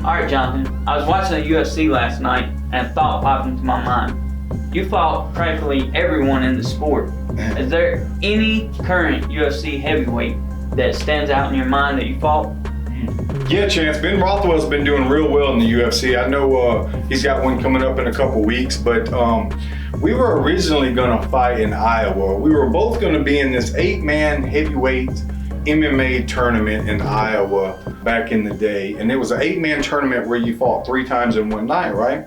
Alright, Jonathan, I was watching the UFC last night and a thought popped into my mind. You fought practically everyone in the sport. Is there any current UFC heavyweight that stands out in your mind that you fought? Yeah, Chance. Ben Rothwell's been doing real well in the UFC. I know he's got one coming up in a couple weeks, but we were originally going to fight in Iowa. We were both going to be in this 8-man heavyweight MMA tournament in Iowa back in the day. And it was an 8-man tournament where you fought 3 times in one night, right?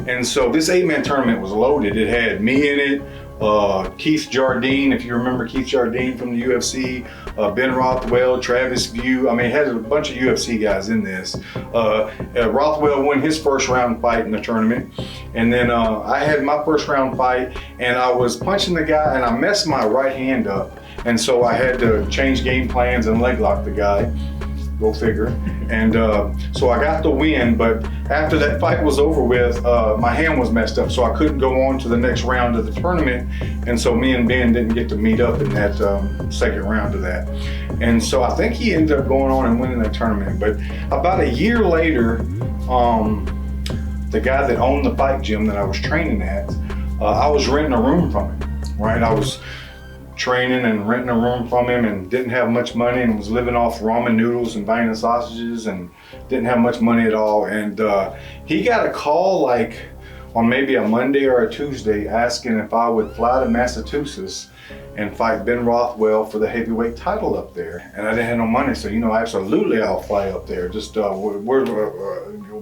And so this 8-man tournament was loaded. It had me in it, Keith Jardine, if you remember Keith Jardine from the UFC, Ben Rothwell, Travis View. I mean, it had a bunch of UFC guys in this. Rothwell won his first round fight in the tournament. And then I had my first round fight and I was punching the guy and I messed my right hand up. And so I had to change game plans and leg lock the guy. Go figure. And so I got the win, but after that fight was over with, my hand was messed up, so I couldn't go on to the next round of the tournament. And so me and Ben didn't get to meet up in that second round of that. And so I think he ended up going on and winning that tournament. But about a year later, the guy that owned the fight gym that I was training at, I was renting a room from him, right? I was training and renting a room from him and didn't have much money and was living off ramen noodles and banging sausages and didn't have much money at all. And he got a call like on maybe a Monday or a Tuesday asking if I would fly to Massachusetts and fight Ben Rothwell for the heavyweight title up there. And I didn't have no money, so absolutely I'll fly up there. Just where's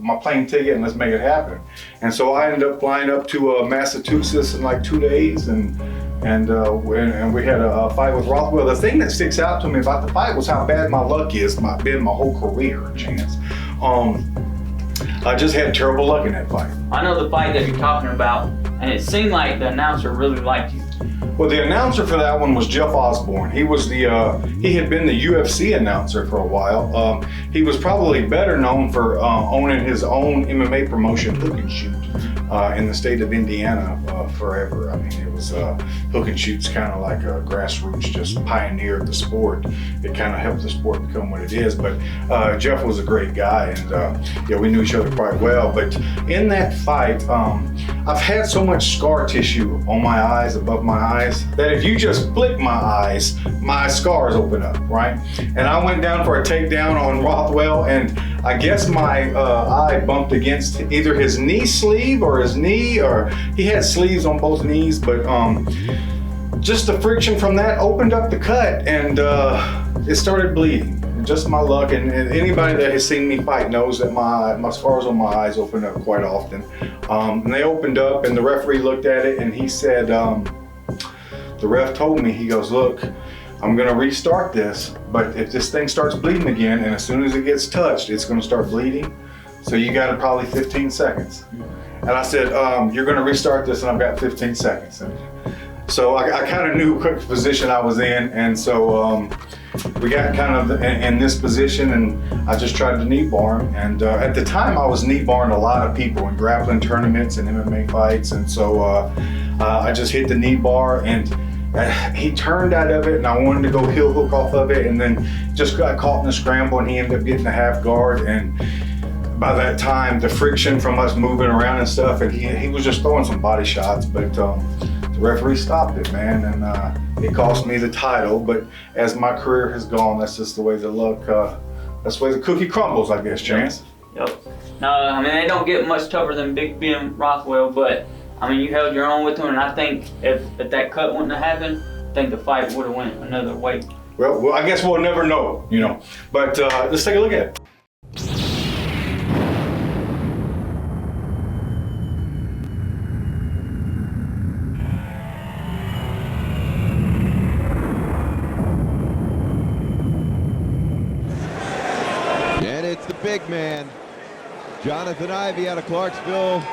my plane ticket and let's make it happen. And so I ended up flying up to Massachusetts in like 2 days and we had a fight with Rothwell. The thing that sticks out to me about the fight was how bad my luck is, been my whole career, Chance. I just had terrible luck in that fight. I know the fight that you're talking about, and it seemed like the announcer really liked you. Well, the announcer for that one was Jeff Osborne. He was he had been the UFC announcer for a while. He was probably better known for owning his own MMA promotion, Hook and Shoot, in the state of Indiana forever. I mean, it was Hook and Shoot's kind of like a grassroots, just pioneered the sport. It kind of helped the sport become what it is. But Jeff was a great guy, and we knew each other quite well. But in that fight, I've had so much scar tissue on my eyes, above my eyes, that if you just flick my eyes, my scars open up, right? And I went down for a takedown on Rothwell, and I guess my eye bumped against either his knee sleeve or his knee, or he had sleeves on both knees, but just the friction from that opened up the cut, and it started bleeding. Just my luck, and anybody that has seen me fight knows that my scars on my eyes open up quite often. And they opened up, and the referee looked at it, and he said, the ref told me, he goes, look, I'm gonna restart this, but if this thing starts bleeding again, and as soon as it gets touched, it's gonna start bleeding, so you got probably 15 seconds. And I said, you're gonna restart this, and I've got 15 seconds. And so I kind of knew what position I was in, and so we got kind of in this position, and I just tried to knee bar him. And at the time, I was knee barring a lot of people in grappling tournaments and MMA fights, and so I just hit the knee bar, and he turned out of it, and I wanted to go heel hook off of it, and then just got caught in the scramble, and he ended up getting a half guard. And by that time, the friction from us moving around and stuff, and he was just throwing some body shots, but the referee stopped it, man, and it cost me the title. But as my career has gone, that's just the way the luck, that's the way the cookie crumbles, I guess, Chance. Yep. No, I mean, they don't get much tougher than Big Ben Rothwell, but I mean, you held your own with him, and I think if that cut wouldn't have happened, I think the fight would have went another way. Well, I guess we'll never know, But let's take a look at it. And it's the big man, Johnathan Ivey out of Clarksville,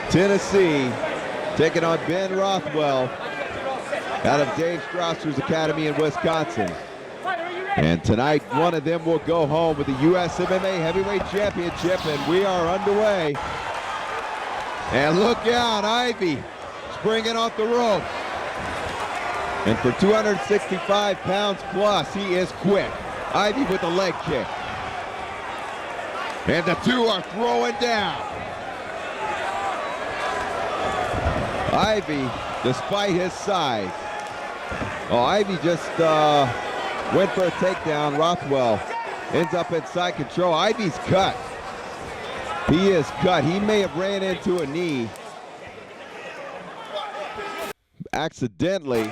Tennessee, taking on Ben Rothwell out of Dave Strasser's Academy in Wisconsin. And tonight, one of them will go home with the US MMA Heavyweight Championship, and we are underway. And look out, Ivey springing off the rope. And for 265 pounds plus, he is quick. Ivey with the leg kick. And the two are throwing down. Ivey, despite his size. Oh, Ivey just went for a takedown. Rothwell ends up inside control. Ivey's cut. He is cut. He may have ran into a knee accidentally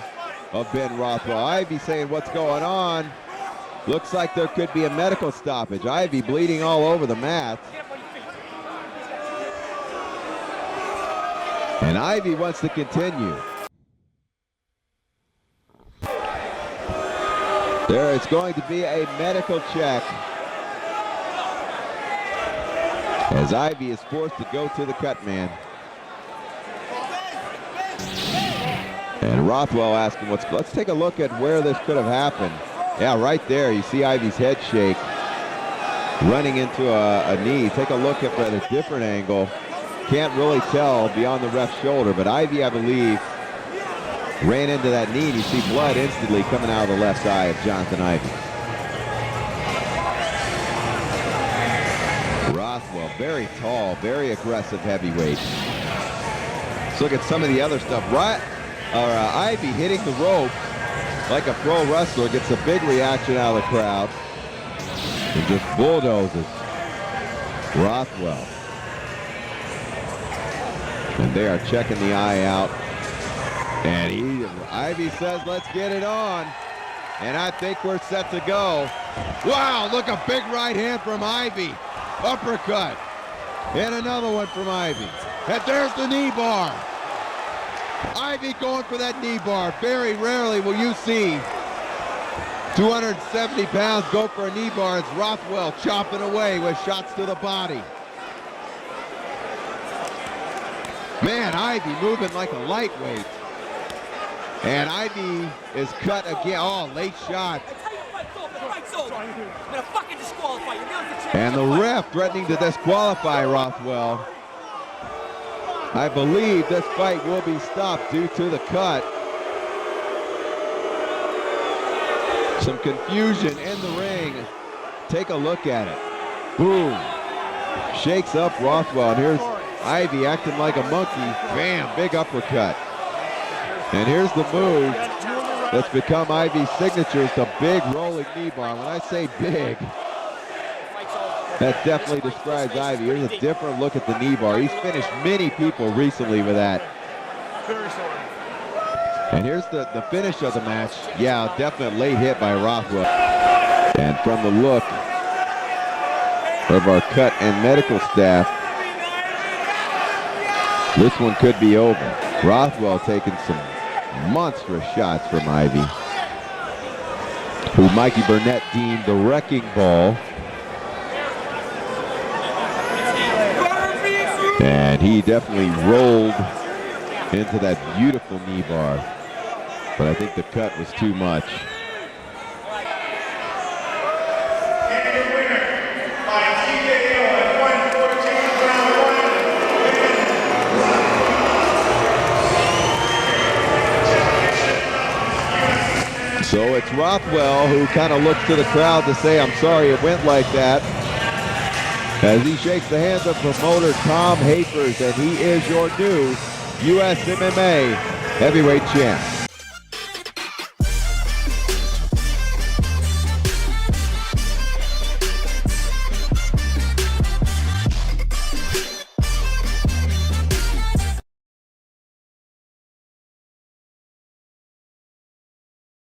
of Ben Rothwell. Ivey saying, what's going on? Looks like there could be a medical stoppage. Ivey bleeding all over the mat. And Ivey wants to continue. There is going to be a medical check as Ivey is forced to go to the cut man. And Rothwell asking let's take a look at where this could have happened. Yeah, right there, you see Ivey's head shake, running into a knee. Take a look at a different angle. Can't really tell beyond the ref's shoulder, but Ivey, I believe, ran into that knee, and you see blood instantly coming out of the left eye of Johnathan Ivey. Rothwell, very tall, very aggressive heavyweight. Let's look at some of the other stuff. Ivey hitting the rope like a pro wrestler, gets a big reaction out of the crowd and just bulldozes Rothwell. And they are checking the eye out. And Ivey says, let's get it on. And I think we're set to go. Wow, look, a big right hand from Ivey. Uppercut. And another one from Ivey. And there's the knee bar. Ivey going for that knee bar. Very rarely will you see 270 pounds go for a knee bar. It's Rothwell chopping away with shots to the body. Man, Ivey moving like a lightweight. And Ivey is cut again. Oh, late shot. And the ref threatening to disqualify Rothwell. I believe this fight will be stopped due to the cut. Some confusion in the ring. Take a look at it. Boom. Shakes up Rothwell. And here's Ivey acting like a monkey. Bam, big uppercut. And here's the move that's become Ivey's signature. It's the big rolling knee bar. When I say big, that definitely describes Ivey. Here's a different look at the knee bar. He's finished many people recently with that. And here's the finish of the match. Yeah, definite late hit by Rothwell. And from the look of our cut and medical staff, this one could be over. Rothwell taking some monstrous shots from Ivey, who Mikey Burnett deemed the wrecking ball. And he definitely rolled into that beautiful knee bar. But I think the cut was too much. So it's Rothwell who kind of looks to the crowd to say, I'm sorry it went like that, as he shakes the hands of promoter Tom Hafers, and he is your new US MMA heavyweight champ.